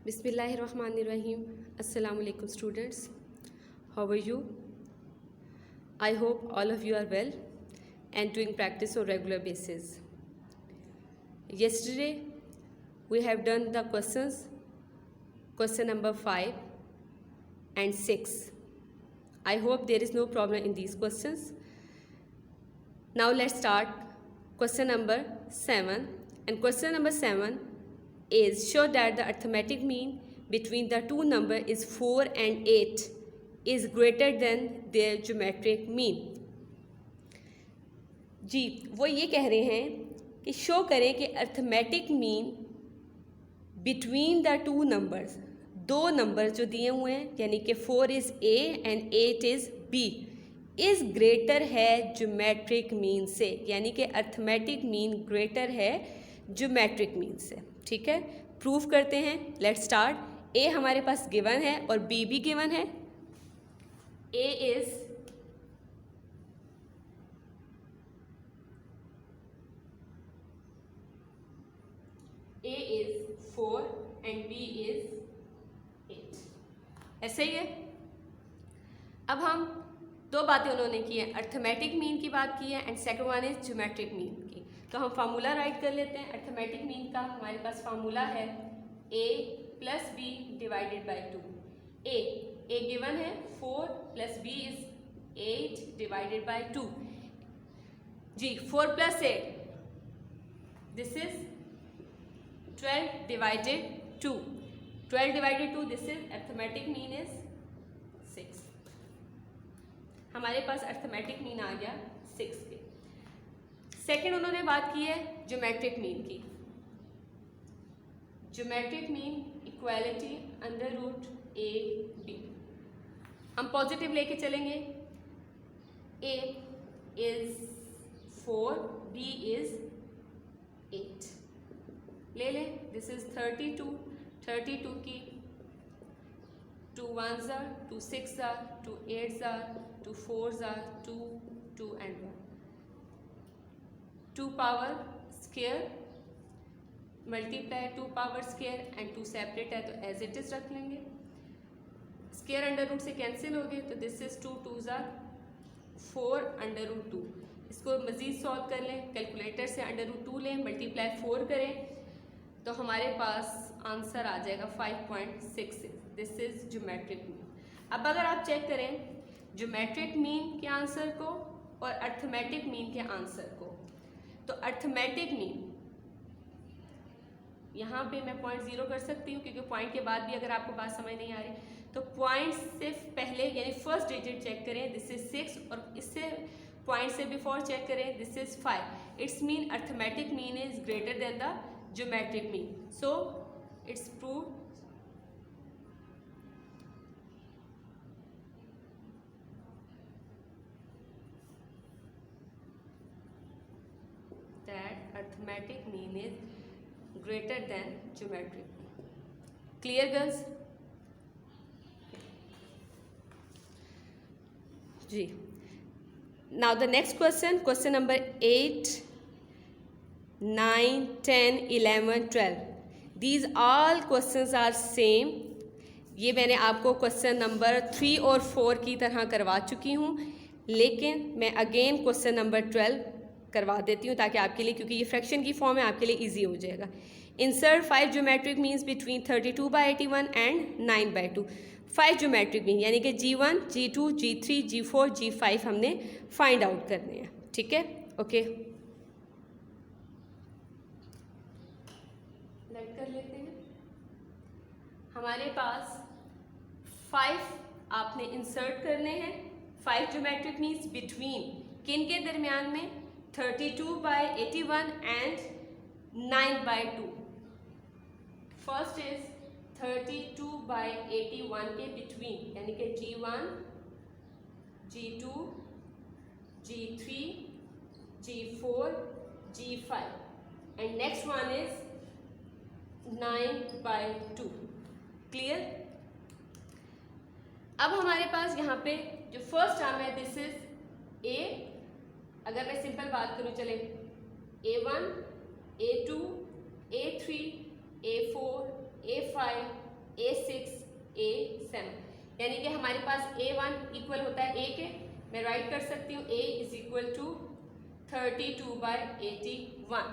Bismillahirrahmanirrahim. Assalamu alaikum students. How are you? I hope all of you are well and doing practice on regular basis. Yesterday we have done the questions, question number 5 and 6. I hope there is no problem in these questions. Now let's start question number 7, and question number 7 is show that the arithmetic mean between the two number is 4 and 8 is greater than their geometric mean. जी वो ये कह रहे हैं कि show करें कि arithmetic mean between the two numbers, दो number जो दिए हुए हैं यानी कि 4 is A and 8 is B is greater है ज्योमेट्रिक मीन से, यानी कि अर्थमेटिक मीन ग्रेटर है ज्योमेट्रिक मीन से. ठीक है, प्रूफ करते हैं. Let's start. ए हमारे पास गिवन है और बी भी गिवन है. A is A is 4 and B is 8. ऐसे ही है. अब हम दो बातें उन्होंने की हैं, अर्थमेटिक मीन की बात की है and second one is geometric mean की. तो हम फार्मूला राइट कर लेते हैं. अर्थमेटिक मीन का हमारे पास फार्मूला है a plus B divided by 2. A given है 4 plus B is 8 divided by 2. जी 4 plus 8 this is 12 divided 2. 12 divided 2 this is arithmetic mean is 6. हमारे पास अर्थमेटिक मीन आ गया 6 के. सेकंड उन्होंने बात की है ज्योमेट्रिक मीन की. Geometric mean equality under root A B. हम पॉजिटिव लेके चलेंगे. ए इज 4, बी इज 8 ले लें. दिस इज 32 की 2 1s are 2 6s are 2 8s are 2 4s are 2 and 1. 2 power square multiply 2 power square and 2 separate है तो as it is रख लेंगे. स्क्वायर अंडर रूट से कैंसिल हो गए तो this is 2 2s are 4 under root 2. इसको मज़ीद सॉल्व कर लें. कैलकुलेटर से अंडर रूट 2 लें, मल्टीप्लाई 4 करें तो हमारे पास आंसर आ जाएगा 5.66. This is geometric mean. अब अगर आप चेक करें ज्योमेट्रिक मीन के आंसर को और अर्थमेटिक मीन के आंसर को, तो अर्थमेटिक मीन यहाँ पे मैं 0.0 कर सकती हूँ क्योंकि पॉइंट के बाद भी अगर आपको बात समझ नहीं आ रही तो पॉइंट से पहले यानी फर्स्ट डिजिट चेक करें. दिस इज 6 और इससे पॉइंट से बिफोर चेक करें. This is 5. It's mean arithmetic mean is greater than the geometric mean. So it's proved that arithmetic mean is greater than geometric mean. Clear girls? जी. Now the next question number 8, 9, 10, 11, 12. These all questions are same. ये मैंने आपको question number 3 और 4 की तरह करवा चुकी हूँ, लेकिन मैं अगेन क्वेश्चन नंबर 12 करवा देती हूँ ताकि आपके लिए, क्योंकि ये फ्रैक्शन की फॉर्म है, आपके लिए इजी हो जाएगा. Insert 5 geometric means between 32/81 and 9/2. 5 geometric mean यानी कि G1, G2, G3, G4, G5 हमने फाइंड आउट करने हैं. ठीक है, ओके. कर लेते हैं. हमारे पास 5 आपने इंसर्ट करने हैं. 5 ज्योमेट्रिक मीन्स बिटवीन किन के दरमियान में 32/81 एंड 9/2. फर्स्ट इज 32/81 के बिटवीन यानी कि G1, G2, G3, G4, G5 and next one is 9/2. Clear. अब हमारे पास यहाँ पे जो फर्स्ट टर्म है दिस इज ए. अगर मैं सिंपल बात करूँ, चले A1, A2, A3, A4, A5, A6 A7, यानी कि हमारे पास A1 इक्वल होता है A के, मैं राइट कर सकती हूँ A is equal to 32/81।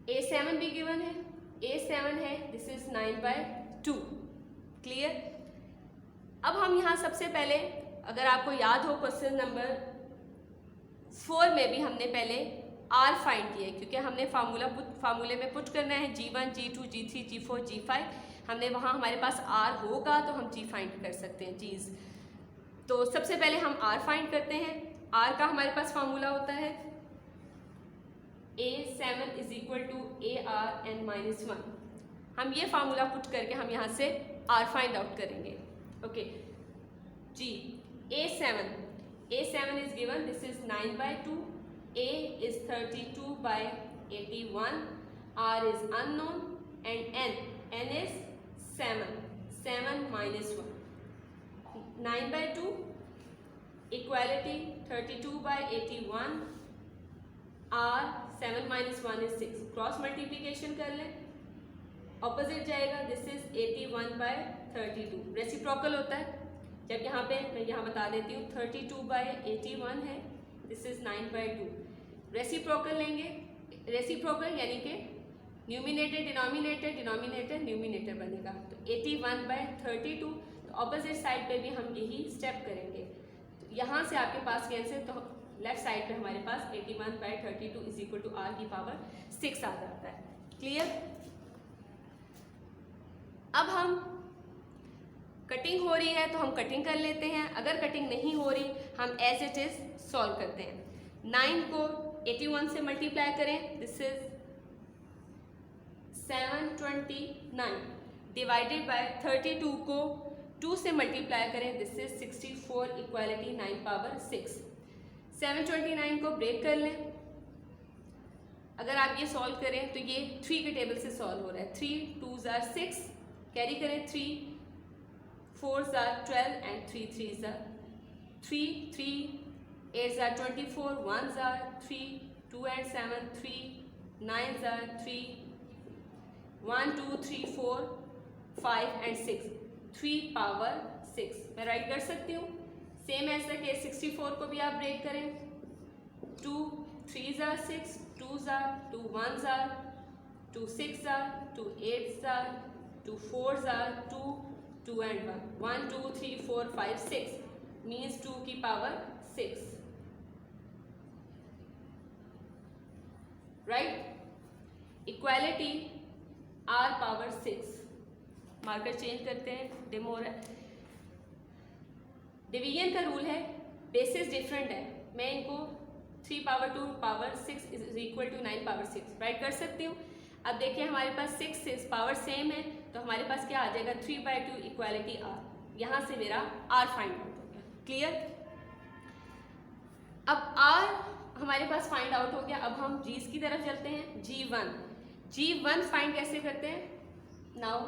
A7 भी गिवन है, A7 है, दिस इज 9/2। क्लियर। अब हम यहाँ सबसे पहले, अगर आपको याद हो क्वेश्चन नंबर 4 में भी हमने पहले R फाइंड किया है, क्योंकि हमने फार्मूले में पुट करना है G1 G2 G3 G4 G5, हमने वहाँ हमारे पास R होगा तो हम G फाइंड कर सकते हैं G's। तो सबसे पहले हम R फाइंड करते हैं। R का हमारे पास फार्मूला होता है A7 is equal to ARn-1। हम ये फार्मूला पुट करके हम यहाँ से R फाइंड आउट करेंगे। ओके जी, A7 is given, this is 9/2, A is 32/81, R is unknown and n is 7 minus 1, 9/2 equality 32/81, R 7 minus 1 is 6, cross multiplication कर लें, ऑपोजिट जाएगा, दिस इज 81/32, रेसिप्रोकल होता है। जब यहाँ पे मैं यहाँ बता देती हूँ 32/81 है, दिस इज 9/2, रेसिप्रोकल लेंगे, रेसिप्रोकल यानी कि न्यूमिनेटर डिनोमिनेटर, डिनोमिनेटर न्यूमिनेटर बनेगा, तो 81/32, तो ऑपोजिट साइड पे भी हम यही स्टेप करेंगे। तो यहाँ से आपके पास कैंसिल, तो लेफ्ट साइड पे हमारे पास 81/32 इज इक्वल टू R की पावर 6 आ जाता है। क्लियर। अब हम कटिंग हो रही है तो हम कटिंग कर लेते हैं, अगर कटिंग नहीं हो रही हम एज इट इज सॉल्व करते हैं। 9 को 81 से मल्टीप्लाई करें, दिस इज 729, डिवाइडेड बाय 32 को 2 से मल्टीप्लाई करें, दिस इज 64, इक्वालिटी 9/6। 729 को ब्रेक कर लें, अगर आप ये सॉल्व करें तो ये 3 के टेबल से सॉल्व हो रहा है, 3 2s are 6, कैरी करें 3 4s are 12 and 3 3s are 3, 3 8s are 24, 1s are 3, 2 and 7 3, 9s are 3, 1 2 3 4 5 and 6, 3/6 मैं राइट कर सकती हूँ। सेम ऐसा कि 64 को भी आप ब्रेक करें, 2 3s are 6, 2s are 2, 1s are 2, 6s are 2, 8s are 2, 4s are 2, 2 and 1, 1 2 3 4 5 6 means 2 की power 6, right. Equality R power 6, marker change करते हैं, डिम हो रहा है। डिवीजन का रूल है, बेसिस डिफरेंट है, मैं इनको 3/2/6 इज इक्वल टू 9/6 राइट कर सकती हूँ। अब देखिए हमारे पास 6 पावर सेम है, तो हमारे पास क्या आ जाएगा 3/2 इक्वालिटी R, यहाँ से मेरा R फाइंड आउट हो गया। क्लियर। अब R हमारे पास फाइंड आउट हो गया, अब हम G's की तरफ चलते हैं। G1 फाइंड कैसे करते हैं, नाउ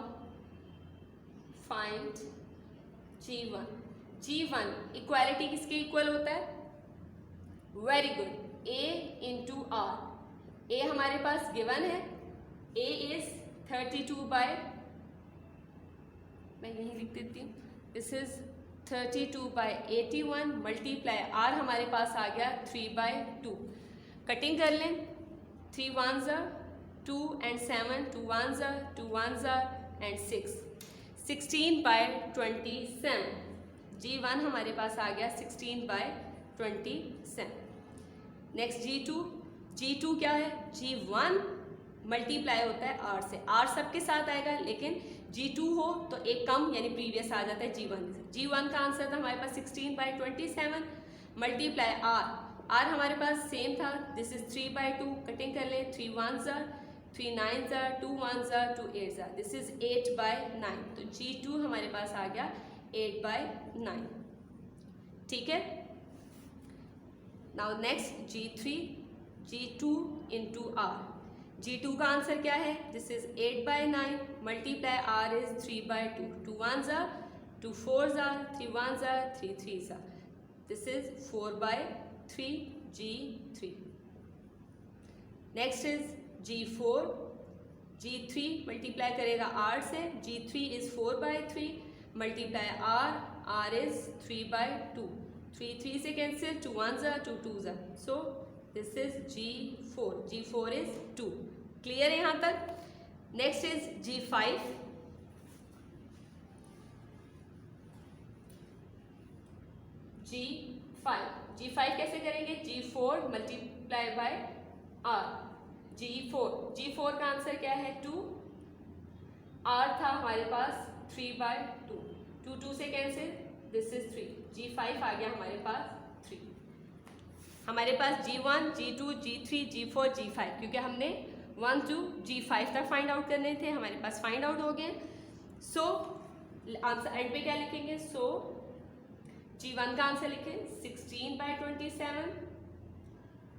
फाइंड G1 इक्वालिटी किसके इक्वल होता है, very good, A into R। A हमारे पास गिवन है, A इज 32 मैं यहीं लिख देती हूँ, दिस इज 32/81 मल्टीप्लाई R हमारे पास आ गया 3/2, कटिंग कर लें, 3 1s are 2 and 7, 2 1s are 2 1s are and 6, 16/27, G1 हमारे पास आ गया 16/27। नेक्स्ट G2 क्या है, G1 मल्टीप्लाई होता है R से, R सबके साथ आएगा, लेकिन G2 हो तो एक कम यानी प्रीवियस आ जाता है G1 से। G1 का आंसर था हमारे पास 16/27 मल्टीप्लाई R हमारे पास सेम था, दिस इज 3/2, कटिंग कर ले, 3 1s are 3 9s are 2 1s are 2 8s are, this is 8/9, तो G2 हमारे पास आ गया 8/9। ठीक है। Now next G2 into R। G2 का आंसर क्या है, this is 8/9 multiply R is 3/2, 2 1s are 2 4s are 3 1s are 3 3s are, this is 4/3 G3। Next is G4 G3 multiply करेगा R से, G3 is 4/3 multiply R is 3/2, 3 से cancel, 2 1s are 2 2s are, so this is G4 is 2। Clear है यहाँ तक? Next is G5, G5 कैसे करेंगे? G4 multiply by R, G4 का answer क्या है? 2, R था हमारे पास 3/2, 2 से कैंसिल, दिस इज 3, G5 आ गया हमारे पास 3। हमारे पास G1, G2, G3, G4, G5, क्योंकि हमने 1 to G5 तक फाइंड आउट करने थे, हमारे पास फाइंड आउट हो गए। सो आंसर एंड पे क्या लिखेंगे? सो G1 का आंसर लिखें 16/27,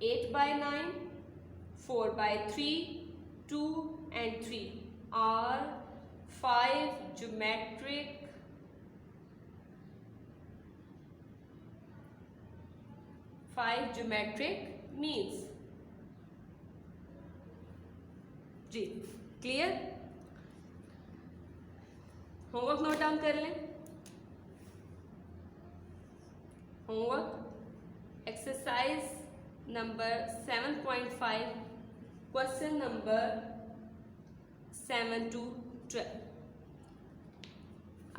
8/9, 4/3, 2 and 3 are 5 geometric means। जी क्लियर? होमवर्क नोट डाउन कर लें। Homework exercise number 7.5 question number 7 to 12।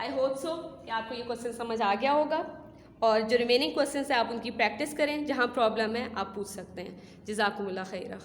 I hope so कि आपको ये क्वेश्चन समझ आ गया होगा, और जो रिमेनिंग क्वेश्चन है आप उनकी प्रैक्टिस करें, जहाँ प्रॉब्लम है आप पूछ सकते हैं। जज़ाकुमुल्लाह खैरा।